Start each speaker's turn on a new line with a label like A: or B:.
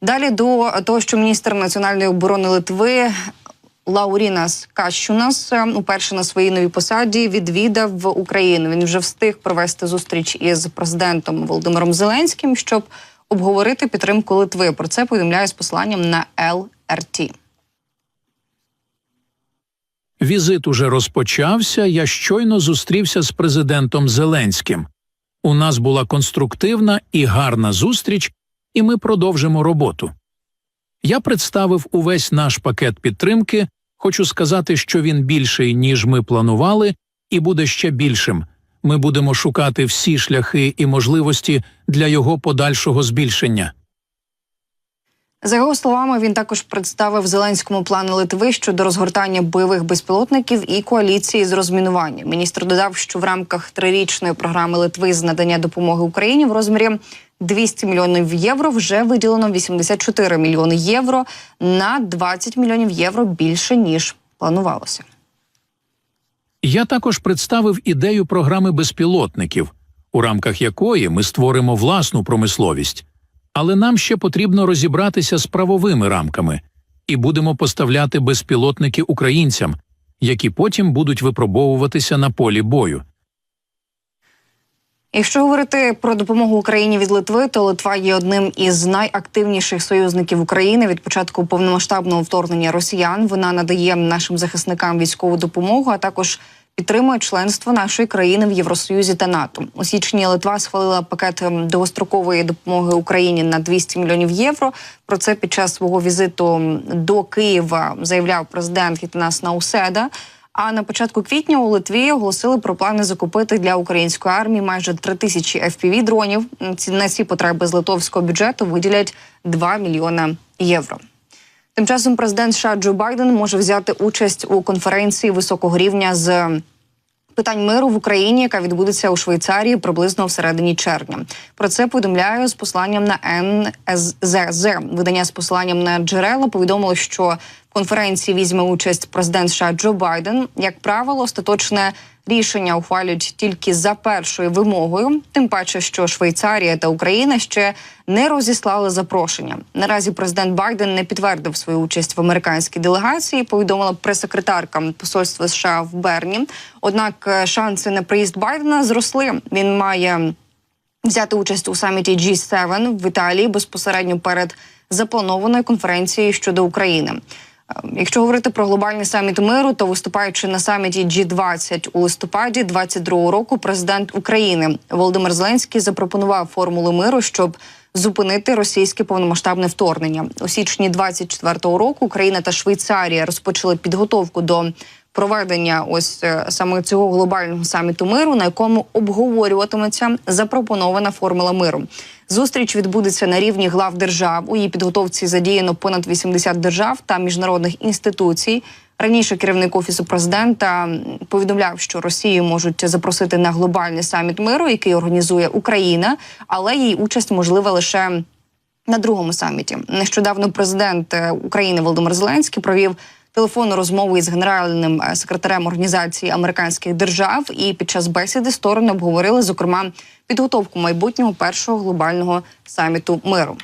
A: Далі до того, що міністр національної оборони Литви Лаурінас Кащунас уперше на своїй новій посаді відвідав Україну. Він вже встиг провести зустріч із президентом Володимиром Зеленським, щоб обговорити підтримку Литви. Про це повідомляє з посиланням на ЛРТ.
B: Візит уже розпочався, я щойно зустрівся з президентом Зеленським. У нас була конструктивна і гарна зустріч, і ми продовжимо роботу. Я представив увесь наш пакет підтримки, хочу сказати, що він більший, ніж ми планували, і буде ще більшим. Ми будемо шукати всі шляхи і можливості для його подальшого збільшення.
A: За його словами, він також представив Зеленському плани Литви щодо розгортання бойових безпілотників і коаліції з розмінування. Міністр додав, що в рамках 3-річної програми Литви з надання допомоги Україні в розмірі 200 мільйонів євро вже виділено 84 мільйони євро, на 20 мільйонів євро більше, ніж планувалося.
B: Я також представив ідею програми безпілотників, у рамках якої ми створимо власну промисловість. Але нам ще потрібно розібратися з правовими рамками і будемо поставляти безпілотники українцям, які потім будуть випробовуватися на полі бою.
A: Якщо говорити про допомогу Україні від Литви, то Литва є одним із найактивніших союзників України від початку повномасштабного вторгнення росіян. Вона надає нашим захисникам військову допомогу, а також підтримує членство нашої країни в Євросоюзі та НАТО. У січні Литва схвалила пакет довгострокової допомоги Україні на 200 мільйонів євро. Про це під час свого візиту до Києва заявляв президент Гітанас Науседа. А на початку квітня у Литві оголосили про плани закупити для української армії майже 3000 FPV-дронів. На ці потреби з литовського бюджету виділять 2 мільйона євро. Тим часом президент США Джо Байден може взяти участь у конференції високого рівня з питань миру в Україні, яка відбудеться у Швейцарії приблизно всередині червня. Про це повідомляю з посиланням на НЗЗ. Видання з посиланням на джерела повідомило, що в конференції візьме участь президент США Джо Байден. Як правило, остаточне рішення ухвалюють тільки за першою вимогою, тим паче, що Швейцарія та Україна ще не розіслали запрошення. Наразі президент Байден не підтвердив свою участь в американській делегації, повідомила прес-секретарка посольства США в Берні. Однак шанси на приїзд Байдена зросли. Він має взяти участь у саміті G7 в Італії безпосередньо перед запланованою конференцією щодо України. Якщо говорити про глобальний саміт миру, то виступаючи на саміті G20 у листопаді 2022 року, президент України Володимир Зеленський запропонував формулу миру, щоб зупинити російське повномасштабне вторгнення. У січні 2024 року Україна та Швейцарія розпочали підготовку до проведення ось саме цього глобального саміту миру, на якому обговорюватиметься запропонована формула миру. Зустріч відбудеться на рівні глав держав. У її підготовці задіяно понад 80 держав та міжнародних інституцій. Раніше керівник Офісу президента повідомляв, що Росію можуть запросити на глобальний саміт миру, який організує Україна, але її участь можлива лише на другому саміті. Нещодавно президент України Володимир Зеленський провів телефонну розмову із генеральним секретарем Організації американських держав, і під час бесіди сторони обговорили, зокрема, підготовку майбутнього першого глобального саміту миру.